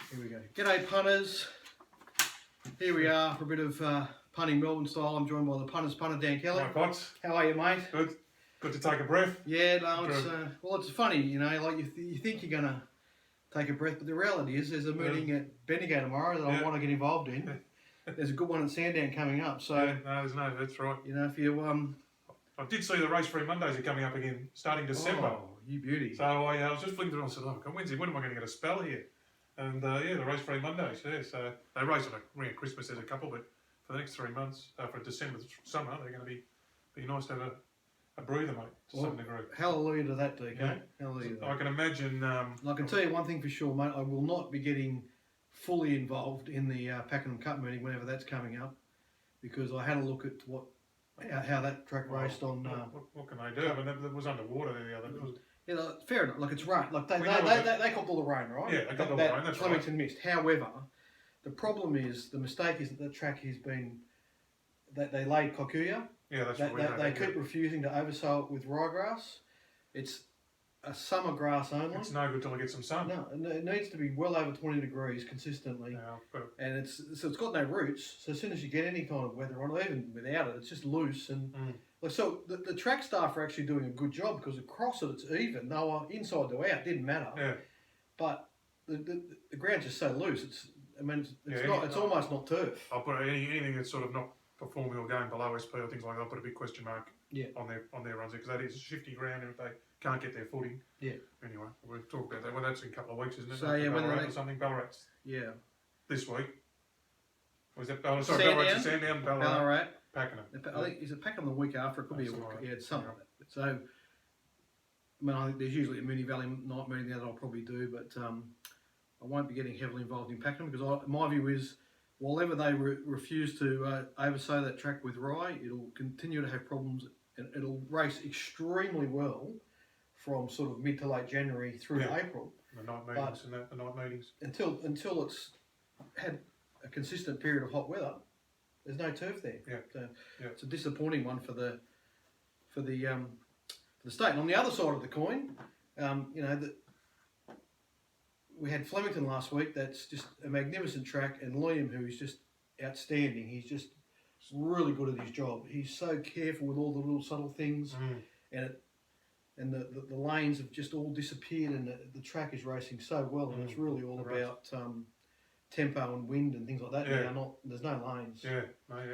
Here we go. G'day punters. Here we are for a bit of punting Melbourne style. I'm joined by the punters punter Dan Kelly. Hi, Potts. How are you, mate? Good. Good to take a breath. Yeah, no, it's funny, you know, like you think you're gonna take a breath, but the reality is there's a meeting at Bendigo tomorrow that I want to get involved in. There's a good one at Sandown coming up, so That's right. you know, if you I did see the race-free Mondays are coming up again, starting December. Oh, you beauty. So I was just flicking through and I said, "Oh, Wednesday, when am I going to get a spell here?" And the race-free Mondays. Yeah, so they race on around Christmas. There's a couple, but for the next 3 months, for December, summer, they're going to be nice to have a breather, mate, to some degree. Hallelujah to that, DK. Yeah. Hallelujah. To that. I can imagine. I can tell you one thing for sure, mate. I will not be getting fully involved in the Pakenham Cup meeting whenever that's coming up, because I had a look at how that track raced on. What can they do? I mean, it was underwater there the other day. Yeah, fair enough. Like, it's rain. Like they copped all the rain, right? Yeah, they copped all the rain. That's Flemington missed. However, the problem is the mistake is that the track has been that they laid Kikuyu. Yeah, that's right. They keep refusing to oversow it with ryegrass. It's a summer grass only. It's no good till it gets some sun. No, it needs to be well over 20 degrees consistently. Yeah, and it's got no roots. So as soon as you get any kind of weather on it, even without it, it's just loose. And so the track staff are actually doing a good job, because across it it's even. They were inside to out, didn't matter. Yeah. But the ground's just so loose. It's almost not turf. I'll put anything that's sort of not performing or going below SP or things like that. I'll put a big question mark on their runs, because that is a shifty ground if they can't get their footing. Yeah. Anyway, we'll talk about that. Well, that's in a couple of weeks, isn't it? So yeah, Ballarat or something. Ballarat's this week. Was that Ballarat? Sorry, Ballarat's Sandown, Ballarat. Pakenham. I think is it Pakenham the week after? It could be a week. Yeah, it's something like that. So, I mean, I think there's usually a Moonee Valley night meeting there that I'll probably do, but I won't be getting heavily involved in Pakenham, because my view is, whatever they refuse to oversow that track with rye, it'll continue to have problems, and it'll race extremely well from sort of mid to late January through to April. The night meetings the night meetings. Until it's had a consistent period of hot weather, there's no turf there. Yeah. So it's a disappointing one for the state. And on the other side of the coin, we had Flemington last week. That's just a magnificent track, and Liam, who is just outstanding. He's just really good at his job. He's so careful with all the little subtle things, and the lanes have just all disappeared, and the track is racing so well, and it's really all about tempo and wind and things like that. Yeah. Now, there's no lanes. Yeah,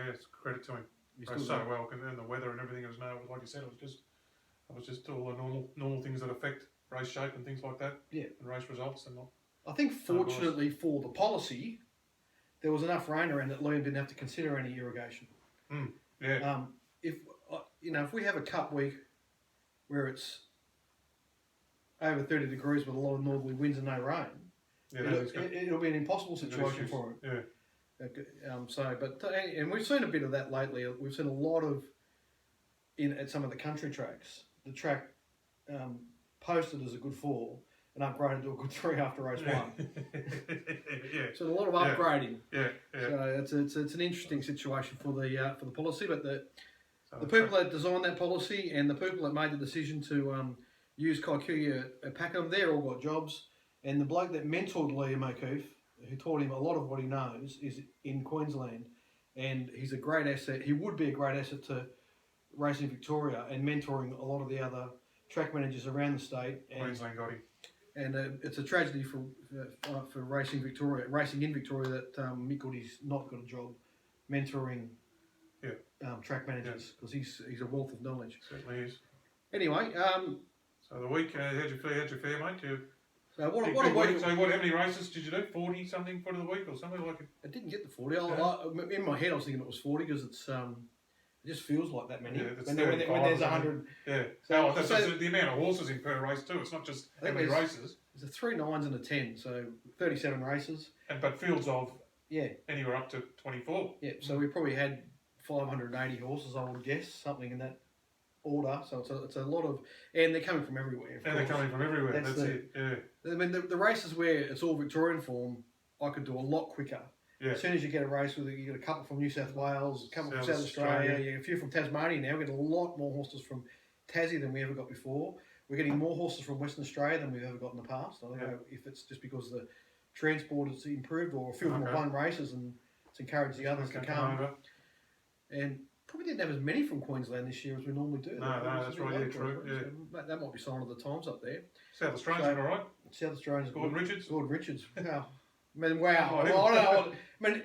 it's credit to him. Raced so well, and the weather and everything. It was like you said, it was just all the normal things that affect race shape and things like that. Yeah, and race results and not. I think fortunately for the policy, there was enough rain around that Liam didn't have to consider any irrigation. If we have a cup week where it's over 30 degrees with a lot of northerly winds and no rain, it'll be an impossible situation for him. And we've seen a bit of that lately. We've seen a lot of at some of the country tracks. The track posted as a good 4 and upgraded to a good 3 after race 1. So a lot of upgrading. So it's an interesting situation for the policy, but the people that designed that policy and the people that made the decision to use Kikuyu at Pakenham, they're all got jobs. And the bloke that mentored Liam O'Keefe, who taught him a lot of what he knows, is in Queensland, and he's a great asset. He would be a great asset to Racing Victoria and mentoring a lot of the other track managers around the state. Queensland got him. And it's a tragedy for Racing in Victoria that Mick Goody's not got a job mentoring track managers, because he's a wealth of knowledge. Certainly is. Anyway, so the week, how'd you fare, mate? So how many races did you do? 40 something for the week or something like it? I didn't get the 40. In my head, I was thinking it was 40, because it's it just feels like that many. When there's 100. Yeah. So the amount of horses in per race too. It's not just how many races. There's a 3 9s and a 10, so 37 races. But fields of anywhere up to 24. Yeah. So we probably had 580 horses, I would guess, something in that order. So it's a lot of, and they're coming from everywhere. They're coming from everywhere. That's it. Yeah. I mean, the races where it's all Victorian form, I could do a lot quicker. Yeah. As soon as you get a race with you get a couple from New South Wales, a couple from South Australia, you get a few from Tasmania now. We get a lot more horses from Tassie than we ever got before. We're getting more horses from Western Australia than we've ever got in the past. I don't know if it's just because transport has improved, or a few of them have won races, and it's encouraged the others to come. Over. And probably didn't have as many from Queensland this year as we normally do. No, that's right. Yeah, true. Yeah. So that might be sign of the times up there. South Australians are all right. South Australians. Gordon Richards. Wow. I mean, wow. I don't know. I mean,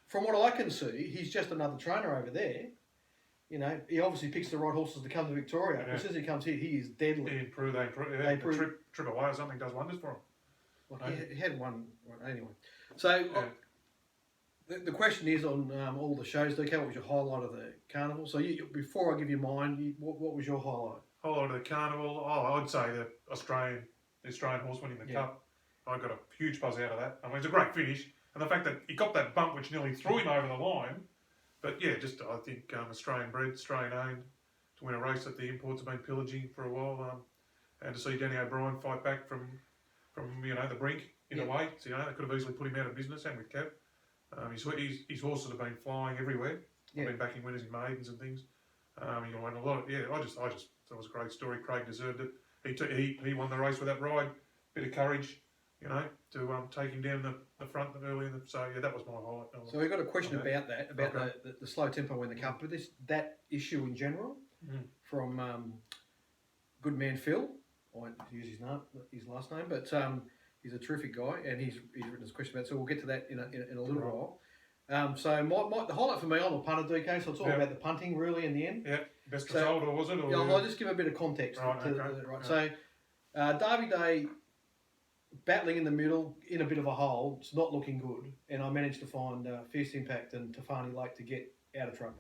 from what I can see, he's just another trainer over there. You know, he obviously picks the right horses to come to Victoria. As soon as he comes here, he is deadly. They improve. The trip away or something does wonders for him. Well, he had one anyway. So the question is on all the shows, DK, what was your highlight of the carnival? So before I give you mine, what was your highlight? Highlight of the carnival? Oh, I'd say the Australian horse winning the cup. I got a huge buzz out of that. I mean, it's a great finish. And the fact that he got that bump which nearly threw him over the line. But yeah, just I think Australian bred, Australian owned, to win a race that the imports have been pillaging for a while. And to see Danny O'Brien fight back from the brink in a way. So, they could have easily put him out of business, and with Kev. His horses have been flying everywhere. I've been backing winners in maidens and things. He won a lot. I just thought it was a great story. Craig deserved it. He won the race with that ride. Bit of courage, to take him down the front early in the. So that was my highlight. So we've got a question about that, the slow tempo in the cup, but that issue in general from Good Man Phil. I won't use his last name, but he's a terrific guy, and he's written this question about it, so we'll get to that in a little while. So the highlight for me, I'm a punter, DK, so it's all about the punting really in the end. Yeah, best result, or was it? Or I'll just give a bit of context. Right. So Derby Day, battling in the middle, in a bit of a hole, it's not looking good, and I managed to find Fierce Impact and Tafani Lake to get out of trouble.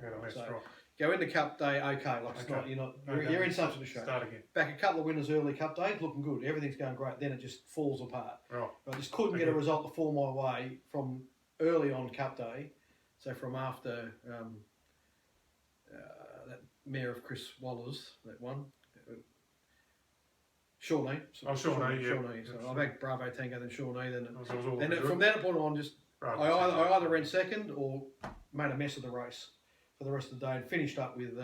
Go into Cup Day, it's not, you're in something to show. Start again. Back a couple of winners early Cup Day, looking good. Everything's going great. Then it just falls apart. Right. I just couldn't get a result to fall my way from early on Cup Day. So from after that mare of Chris Waller's, that one. Shawnee. Shawnee. So I backed Bravo Tango, then Shawnee. Then from that point on, I either ran second or made a mess of the race for the rest of the day, and finished up with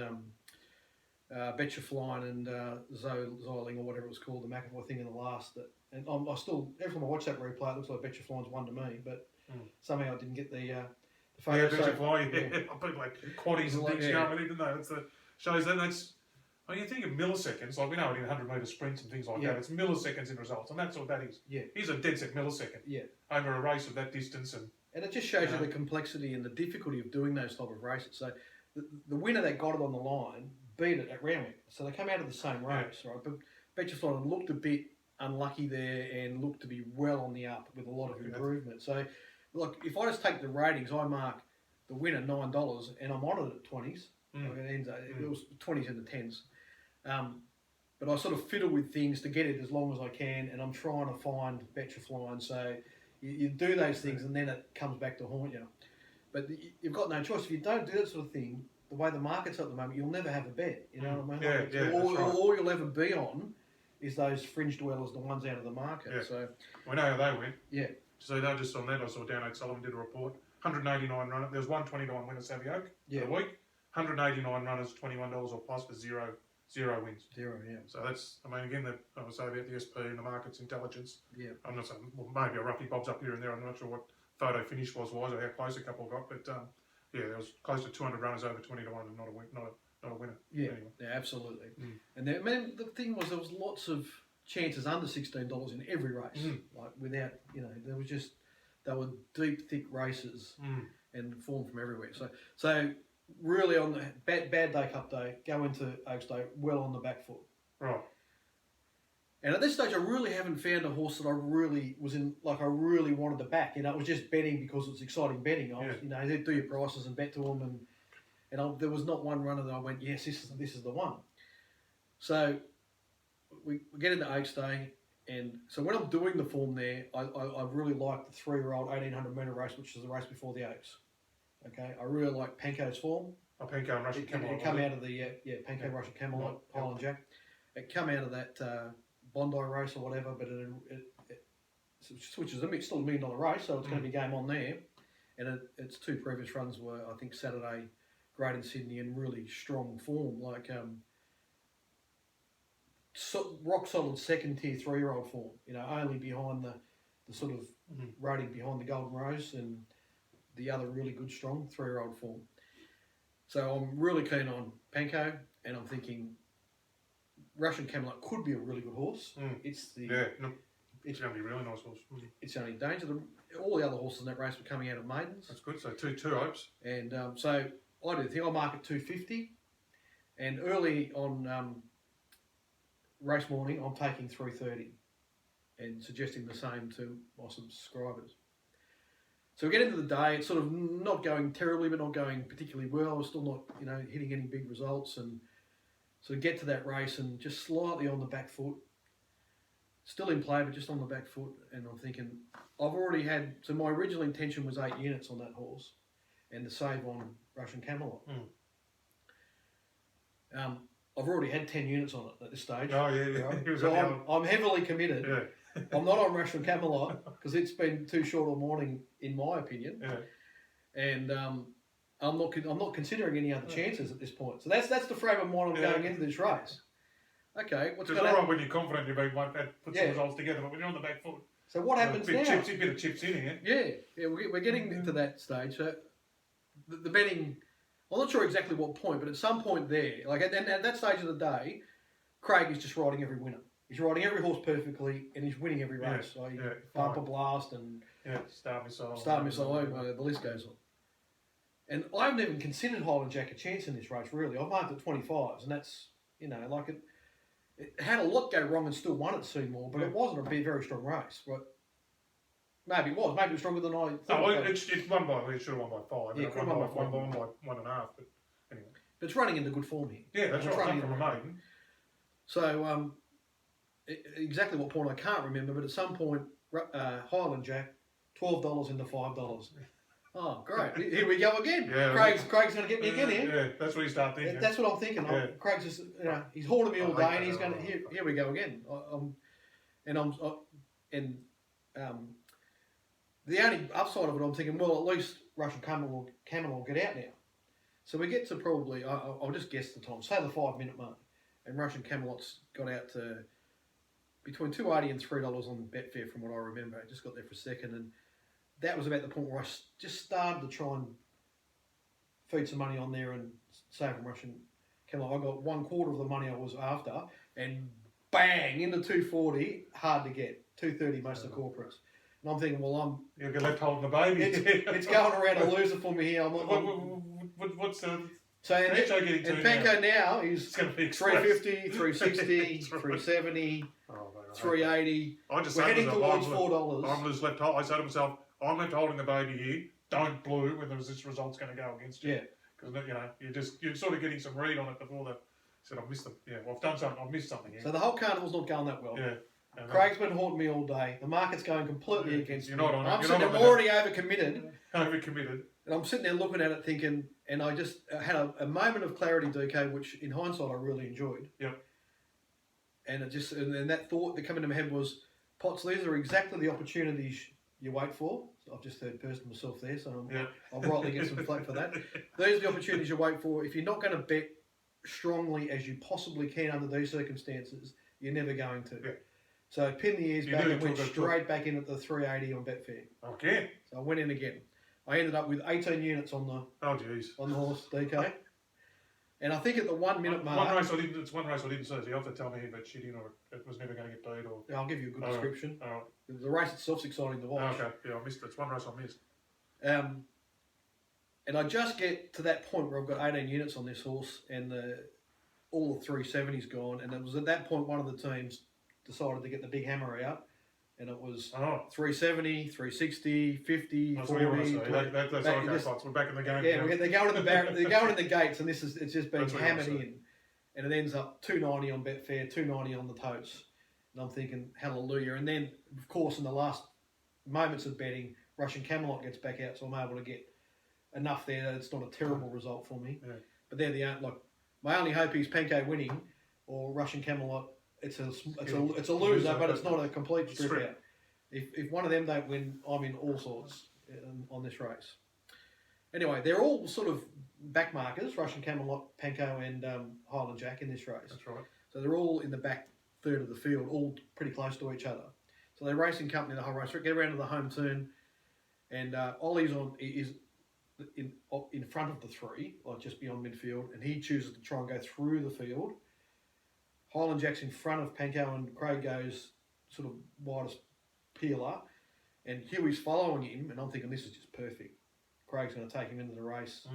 Betcha Flying and Zoiling, or whatever it was called, the McAvoy thing in the last. And I still, every time I watch that replay, it looks like Betcha Flying's won to me, but somehow I didn't get the photo. Yeah, Betcha Flying, people like quaddies and things going with it, didn't they? That's the shows that that's. I mean, you think of milliseconds, like we know in 100-metre sprints and things like that, it's milliseconds in results, and that's what that is. Yeah. He's a dead set millisecond over a race of that distance. And it just shows you the complexity and the difficulty of doing those type of races. So the winner that got it on the line beat it at Randwick. So they come out of the same race, right? But Betcha Flying looked a bit unlucky there and looked to be well on the up with a lot of improvement. So, look, if I just take the ratings, I mark the winner $9 and I'm on it at 20s. It was 20s and the 10s. But I sort of fiddle with things to get it as long as I can, and I'm trying to find Betcha Flying. So you do those things, and then it comes back to haunt you. But you've got no choice. If you don't do that sort of thing, the way the market's at the moment, you'll never have a bet. You know what I mean? All you'll ever be on is those fringe dwellers, the ones out of the market. Yeah. So we know how they went. Yeah. So they just on that, I saw Dan O'Sullivan did a report. 189 runners. There was 120 to 1 winner Savvy Oak for the week. 189 runners, $21 or plus for zero wins. So that's, I mean, again, I would say about the SP and the market's intelligence. Yeah. I'm not saying, well, maybe a roughly bobs up here and there. I'm not sure what photo finish was or how close a couple got, but there was close to 200 runners over 20 to 1 and not a winner. Yeah, anyway. Yeah, absolutely. And there, the thing was, there was lots of chances under $16 in every race. Like without, there was just, they were deep, thick races and formed from everywhere. So really on the bad day Cup Day, go into Oaks Day well on the back foot. Right. And at this stage, I really haven't found a horse that I really wanted to back. It was just betting because it's exciting betting. I was, do your prices and bet to them, and there was not one runner that I went, yes, this is the one. So we get into Oaks Day, and so when I'm doing the form there, I really like the 3-year-old 1800 metre race, which is the race before the Oaks. Okay, I really like Panko's form. Panko and Russian Camelot. It come out of the Panko Russian Camelot, Highland Jack. It come out of that Bondi race or whatever, but it switches them. It's still $1 million race, so it's going to be game on there. And its two previous runs were, I think, Saturday, great in Sydney, and really strong form, like rock solid second tier 3-year-old form. Only behind the sort of rating behind the Golden Rose and the other really good, strong 3-year-old form. So I'm really keen on Panko, and I'm thinking Russian Camelot could be a really good horse. It's the it's going to be a really nice horse. It's the only danger. All the other horses in that race were coming out of maidens. That's good. So two hopes. And so I do think I'll mark it 250. And early on race morning, I'm taking 330 and suggesting the same to my subscribers. So we get into the day. It's sort of not going terribly, but not going particularly well. We're still not, hitting any big results. And so we get to that race and just slightly on the back foot. Still in play, but just on the back foot. And I'm thinking, I've already had... So my original intention was 8 units on that horse and the save on Russian Camelot. I've already had 10 units on it at this stage. Oh, yeah. Right? So I'm heavily committed. Yeah. I'm not on Russian Camelot because it's been too short a morning, in my opinion. Yeah. And I'm not considering any other chances at this point. So that's the frame of mind I'm going into this race. Okay, what's going to happen? It's all right when you're confident you've been put some results together, but when you're on the back foot, so what happens now? A bit of chips in here. Yeah, we're getting to that stage. So the betting, I'm not sure exactly what point, but at some point there, like at that stage of the day, Craig is just riding every winner. He's riding every horse perfectly, and he's winning every race. So Bumper Blast and Star Missile, the list goes on. And I haven't even considered Highland Jack a chance in this race, really. I've marked at 25s, and that's, it had a lot go wrong and still won at Seymour, but it wasn't a very strong race. But maybe it was. Maybe it was stronger than I thought. No, it won by, it should have won by 5. Yeah, it could have won by 5. 1.5, but anyway. But it's running into good form here. Yeah, that's right. Running from a maiden. So, exactly what point I can't remember, but at some point, Highland Jack, $12 into $5. Oh, great. Here we go again. Yeah, Craig's going to get me again here. Yeah, that's what you start thinking. That's what I'm thinking. Yeah. Craig's just, he's holding me all day and he's going to, here we go again. The only upside of it, I'm thinking, well, at least Russian Camelot will get out now. So we get to probably, I'll just guess the time, say the 5-minute mark. And Russian Camelot's got out to between $2.80 and $3 on Betfair from what I remember. I just got there for a second, and that was about the point where I just started to try and feed some money on there and save from Russian Camelot. I got 1/4 of the money I was after, and bang, into 240, hard to get. 230 most of the corporates. And I'm thinking, well, you'll get left holding the baby. It's going around a loser for me here. What's the... So, and Panko now is 350, 360, 370, 380. We're heading towards $4. I'm just left. I say to myself, I'm left holding the baby here. Don't blue when this result's going to go against you. Yeah. Because you're sort of getting some read on it before the. Said I've missed them. Yeah, well, I've done something. I've missed something here. So the whole carnival's not going that well. Yeah. Craig's been haunting me all day. The market's going completely against me. You're not on it. I'm already overcommitted. Overcommitted. And I'm sitting there looking at it thinking, and I just had a moment of clarity, DK, which in hindsight I really enjoyed. Yep. And and that thought that came into my head was, Potts, these are exactly the opportunities you wait for. So I've just third person myself there, so I'll rightly get some flak for that. These are the opportunities you wait for. If you're not going to bet strongly as you possibly can under these circumstances, you're never going to. Yeah. So I pinned the ears back and went straight back in at the 380 on Betfair. Okay. So I went in again. I ended up with 18 units on the on the horse, DK. And I think at the 1 minute mark... One race I didn't see, so you have to tell me about shitting or it was never going to get beat or... I'll give you a good description. All right. The race itself's exciting to watch. Okay, yeah, I missed it. It's one race I missed. And I just get to that point where I've got 18 units on this horse and all the 370's gone, and it was at that point one of the teams decided to get the big hammer out, and it was 370, 360, 50, that's 40. That's all okay, we're back in the game. Yeah, they're going in the gates, and it's just being hammered in, and it ends up 290 on Betfair, 290 on the totes, and I'm thinking hallelujah. And then of course in the last moments of betting, Russian Camelot gets back out, so I'm able to get enough there that it's not a terrible result for me. Yeah. But they're my only hope is Panko winning or Russian Camelot. It's a loser, but it's not a complete strip out. If one of them don't win, I'm in all sorts on this race. Anyway, they're all sort of back markers, Russian Camelot, Panko and Highland Jack in this race. That's right. So they're all in the back third of the field, all pretty close to each other. So So they're racing company the whole race. Get around to the home turn, and Ollie's is in front of the three, like just beyond midfield, and he chooses to try and go through the field. Highland Jack's in front of Panko, and Craig goes sort of widest peeler, and Huey's following him, and I'm thinking this is just perfect. Craig's going to take him into the race.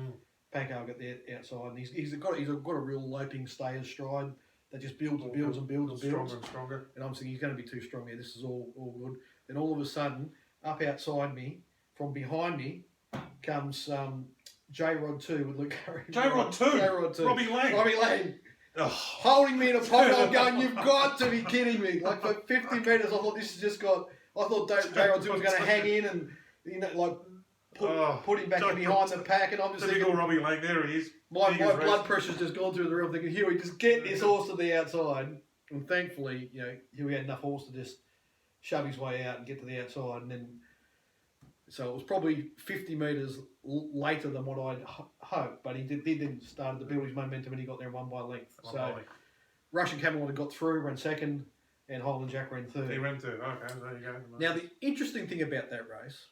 Panko will get there outside, and he's got a real loping stayer's stride that just builds and builds and builds and builds. Stronger and stronger. And I'm thinking he's going to be too strong here. This is all good. Then all of a sudden, up outside me, from behind me, comes J-Rod 2 with Luke Curry. J-Rod 2? J-Rod 2. Robbie Lang. Oh. Holding me in a pocket. I'm going, you've got to be kidding me. Like for 50 metres, I thought this has just got... I thought J-Rod 2 was going to hang in and, put him back in behind the pack. And I'm just thinking... Robbie Lang, there he is. My blood pressure's just gone through the roof. I'm thinking, Huey, just get this horse to the outside. And thankfully, Huey had enough horse to just shove his way out and get to the outside. And then... So it was probably 50 metres later than what I'd hoped, but he did start to build his momentum and he got there and won by length. Russian Camelot had got through, ran second, and Highland Jack ran third. He ran third, okay, there you go. Now the interesting thing about that race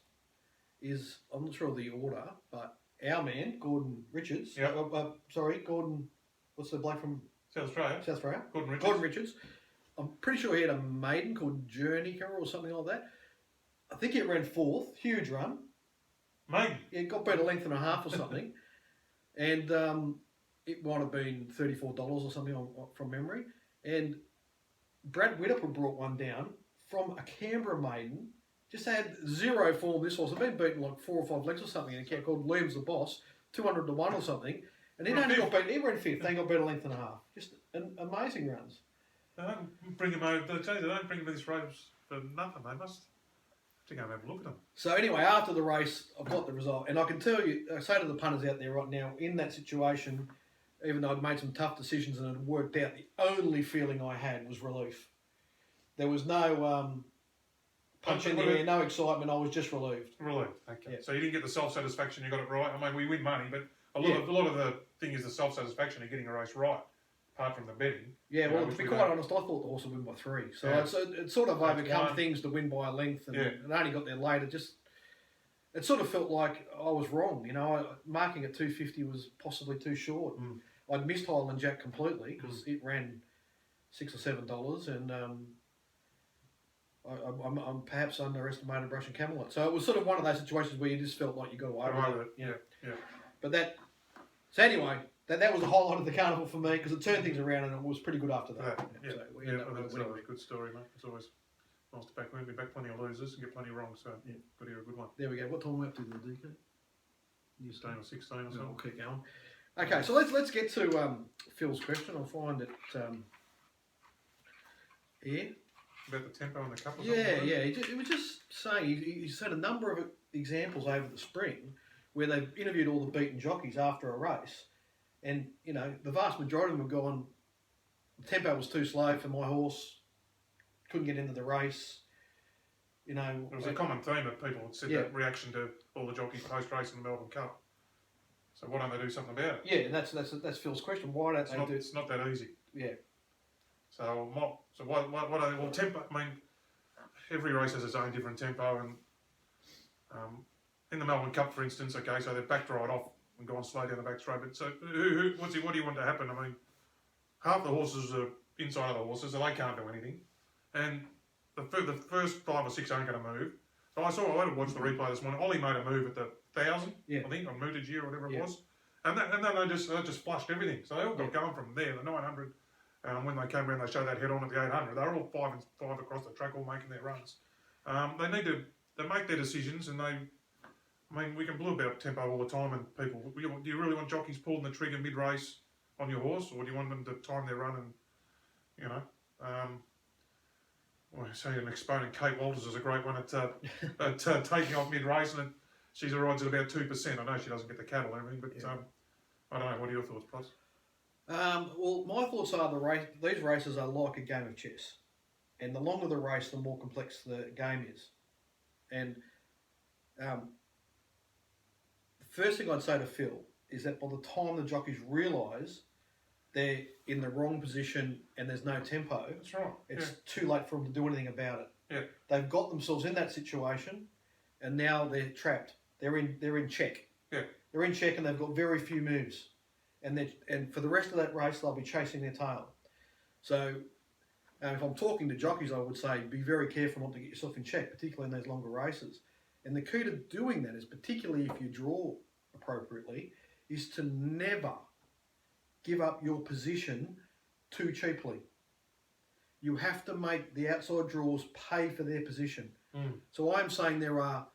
is, I'm not sure of the order, but our man, Gordon Richards, Gordon, what's the bloke from South Australia? Gordon Richards. I'm pretty sure he had a maiden called Journica or something like that. I think he ran fourth, huge run. Maiden? Yeah, got beat a length and a half or something. And it might have been $34 or something from memory. And Brad Whittaker brought one down from a Canberra maiden. Just had zero form, this horse. I've been beaten like 4 or 5 lengths or something in a cat called Liam's the Boss, 200 to 1 or something. And he only got beaten, he ran fifth, they got beat a length and a half. Just amazing runs. They don't bring him over, they don't bring him to this race for nothing, they must. To go and have a look at them. So anyway, after the race, I've got the result. And I can tell you, I say to the punters out there right now, in that situation, even though I'd made some tough decisions and it had worked out, the only feeling I had was relief. There was no punch in the air, no excitement, I was just relieved. Relieved, okay. Yeah. So you didn't get the self-satisfaction, you got it right. I mean, we win money, but a lot of the thing is the self-satisfaction of getting a race right. Apart from the betting. Yeah, well, to be quite honest, I thought the horse would win by 3. So it sort of overcome things to win by a length and it only got there later. It sort of felt like I was wrong. Marking at 250 was possibly too short. I'd missed Highland Jack completely because it ran $6 or $7 and I'm perhaps underestimated Russian Camelot. So it was sort of one of those situations where you just felt like you got away with it. Yeah. But so anyway... That was the highlight of the carnival for me because it turned things around and it was pretty good after that. That's a good story, mate. It's always nice to back plenty of losers and get plenty wrong, so good to hear a good one. There we go. What time are we up to the DK? 15 or 16 or something. We'll keep going. Okay, so let's get to Phil's question. I'll find it here. About the tempo and the couple. He was just saying he said a number of examples over the spring where they've interviewed all the beaten jockeys after a race. And, the vast majority of them have gone, the tempo was too slow for my horse, couldn't get into the race. It was a common theme that people had said that reaction to all the jockeys post-race in the Melbourne Cup. So why don't they do something about it? Yeah, and that's Phil's question. Why don't they do it? It's not that easy. Yeah. So why are they, tempo, I mean, every race has its own different tempo and in the Melbourne Cup, for instance, okay, so they've backed right off and gone slow down the back straight. But so, what do you want to happen? I mean, half the horses are inside of the horses, so they can't do anything. And the first 5 or 6 aren't going to move. So I had to watch the replay this morning. Ollie made a move at the 1,000, I think, on Mutagy or whatever it was. And then they just flushed everything. So they all got going from there, the 900. When they came around, they showed that head on at the 800. They were all 5 and 5 across the track, all making their runs. They need to make their decisions, and we can blue about tempo all the time, and people, do you really want jockeys pulling the trigger mid-race on your horse, or do you want them to time their run and, well, so an exponent, Kate Walters is a great one at taking off mid-race, and she rides at about 2%. I know she doesn't get the cattle or anything, but I don't know. What are your thoughts, Plus? Well, my thoughts are these races are like a game of chess, and the longer the race, the more complex the game is. And the first thing I'd say to Phil is that by the time the jockeys realise they're in the wrong position and there's no tempo, that's right. It's too late for them to do anything about it. Yeah. They've got themselves in that situation, and now they're trapped. They're in check. Yeah. They're in check, and they've got very few moves, and for the rest of that race, they'll be chasing their tail. So, if I'm talking to jockeys, I would say be very careful not to get yourself in check, particularly in those longer races. And the key to doing that is, particularly if you draw appropriately, is to never give up your position too cheaply. You have to make the outside draws pay for their position. So I'm saying there are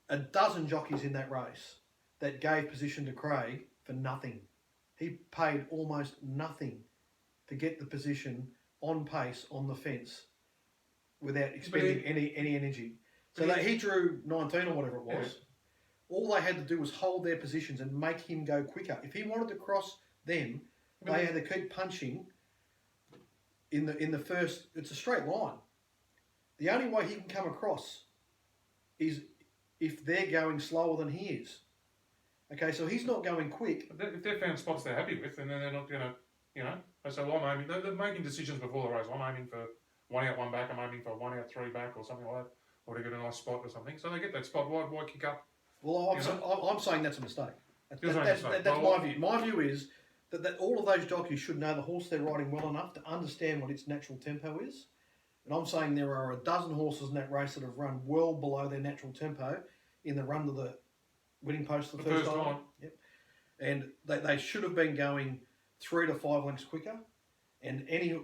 a dozen jockeys in that race that gave position to Craig for nothing. He paid almost nothing to get the position on pace on the fence without expending any energy. So that he drew 19 or whatever it was. Yeah. All they had to do was hold their positions and make him go quicker. If he wanted to cross them, they had to keep punching in the first. It's a straight line. The only way he can come across is if they're going slower than he is. Okay, so he's not going quick. If they've found spots they're happy with, and then they're not going to, they say, well, I'm aiming, they're making decisions before the race. I'm aiming for 1 out, 1 back. I'm aiming for 1 out, 3 back, or something like that, or to get a nice spot or something. So they get that spot. Why kick up? Well, I'm saying that's a mistake. That's my view. My view is that all of those jockeys should know the horse they're riding well enough to understand what its natural tempo is. And I'm saying there are a dozen horses in that race that have run well below their natural tempo in the run to the winning post the first time. Yep. And they should have been going 3 to 5 lengths quicker. And any of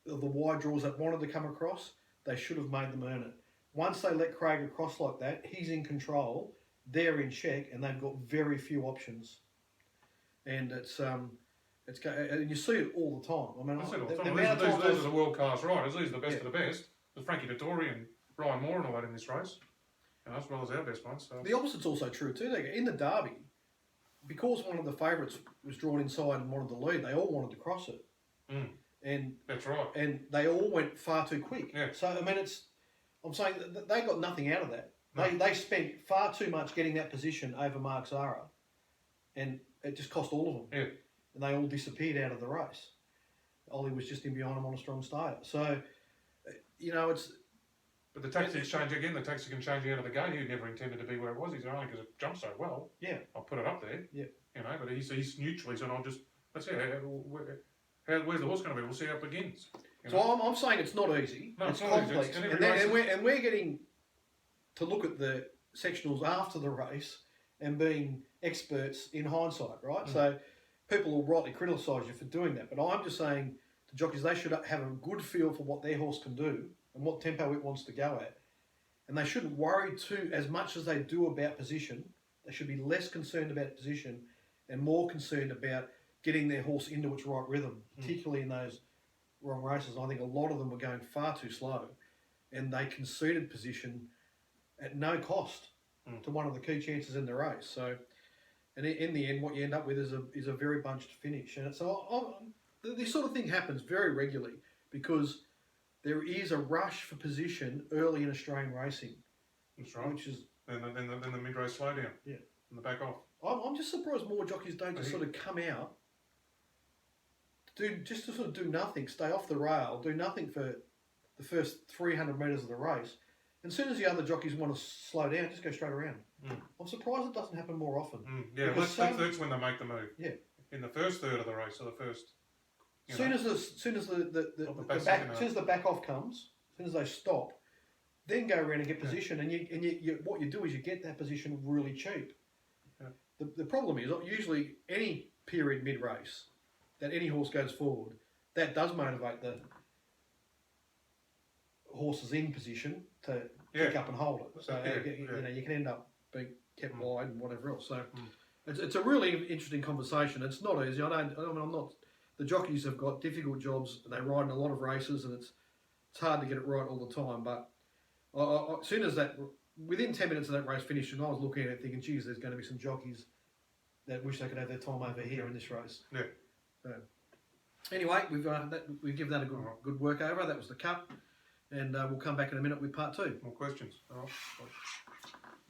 the wide draws that wanted to come across, they should have made them earn it. Once they let Craig across like that, he's in control, they're in check, and they've got very few options. And and you see it all the time. I mean, these are the world class riders. These are the best of the best. There's Frankie Dettori and Ryan Moore and all that in this race, as well as our best ones. So. The opposite's also true too. In the Derby, because one of the favourites was drawn inside and wanted to lead, they all wanted to cross it. And that's right. And they all went far too quick. Yeah. So I mean, I'm saying that they got nothing out of that. No. They spent far too much getting that position over Mark Zahra, and it just cost all of them. Yeah. And they all disappeared out of the race. Ollie was just in behind him on a strong starter. So, it's... But the tactics change again. The tactics can change out of the gate. He never intended to be where it was. He's only because it jumped so well. Yeah. I'll put it up there. Yeah. But he's neutral. He's let's see, where's the horse going to be? We'll see how it begins. So I'm saying it's not easy. No, it's complex. And we're getting to look at the sectionals after the race and being experts in hindsight, right? So people will rightly criticise you for doing that. But I'm just saying to jockeys, they should have a good feel for what their horse can do and what tempo it wants to go at. And they shouldn't worry too as much as they do about position. They should be less concerned about position and more concerned about getting their horse into its right rhythm, particularly in those wrong races. I think a lot of them were going far too slow, and they conceded position at no cost to one of the key chances in the race. So, and in the end, what you end up with is a very bunched finish. And so this sort of thing happens very regularly because there is a rush for position early in Australian racing. That's right. Which is then the mid-race slowdown. Yeah. And the back off. I'm just surprised more jockeys don't just sort of come out, just to sort of do nothing, stay off the rail, do nothing for the first 300 metres of the race. And as soon as the other jockeys want to slow down, just go straight around. I'm surprised it doesn't happen more often. Yeah, that's when they make the move. Yeah. In the first third of the race, or the first. As soon as the back off comes, as soon as they stop, then go around and get position. And you what you do is you get that position really cheap. Yeah. The problem is usually any period mid race that any horse goes forward, that does motivate the horses in position to pick up and hold it. So you can end up being kept wide and whatever else. So it's a really interesting conversation. It's not easy. I'm not. The jockeys have got difficult jobs. They ride in a lot of races, and it's hard to get it right all the time. But as soon as within 10 minutes of that race finished, and I was looking at it thinking, geez, there's going to be some jockeys that wish they could have their time over here in this race. Yeah. So, anyway, we've given that a good work over. That was the Cup. And we'll come back in a minute with part 2. More questions. All right.